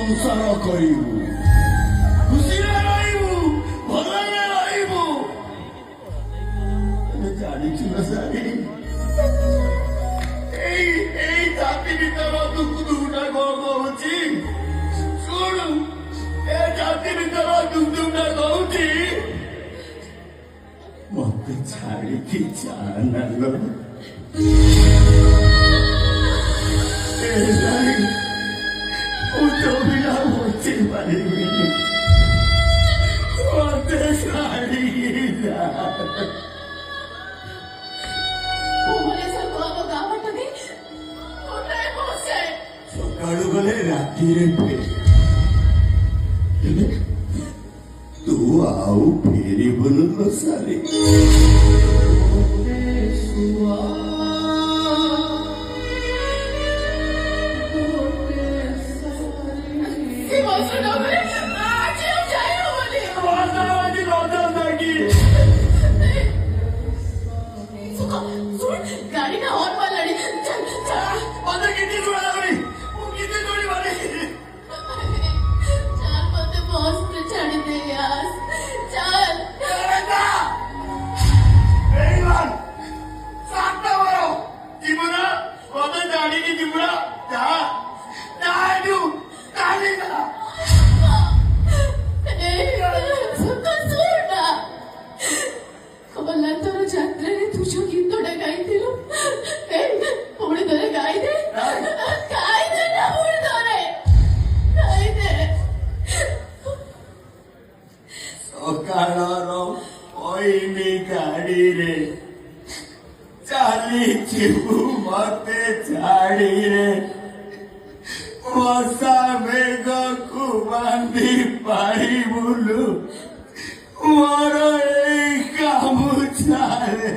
ସଂସାର କରିବୁ, ଖୁସିରେ ରହିବୁ, ଭଲରେ ରହିବୁ। ଏବେ ଜାଣିଛୁ ନା ସାରି, ଏଇ ଛାତି ଭିତର ଦୁଃଖ ଦୁଃଖଟା କଣ କହୁଛି ଶୁଣୁ। ଏ ଛାତି ଭିତର ଦୁଃଖଟା କହୁଛି ମତେ ଛାଡ଼ିକି ଚାଲ। ମୁଁ ତ ବିନା ବଞ୍ଚି ପାରିବିନି, ମତେ ଛାଡ଼ିକି ଯା। ସକାଳୁ ଗଲେ ରାତିରେ ଫେରେ, ତୁ ଆଉ ଫେରିବୁନୁ ଲୋ ସାରି। गाड़ी ना और मार लड़ी। चल चल मते किती जोड़ा लागली, ମୁଁ किती जोडी मारे। चल मते बॉस पे छाड़ी दे यार, चल। बेटा बेईमान साता मारो जीवना मते गाड़ी की जीवना जा जाडू गाड़ी का କଲାତର ଯାତ୍ରାରେ ତୁ ଯୋଉ ଗୀତଟା ଗାଇଥିଲୁ, ପୁଣି ଥରେ ଗାଇଦେ, ଗାଇଦେ ନା, ପୁଣି ଥରେ ଗାଇଦେ। ସକାଳର ପଇନି ଗାଡ଼ିରେ ଚାଲିଯିବୁ ମତେ ଛାଡ଼ିରେ, ମଶା ବେଗକୁ ବାନ୍ଧି ପାରିବୁଲୁ ମୋର ଏଇ ଗାମୁଛାରେ।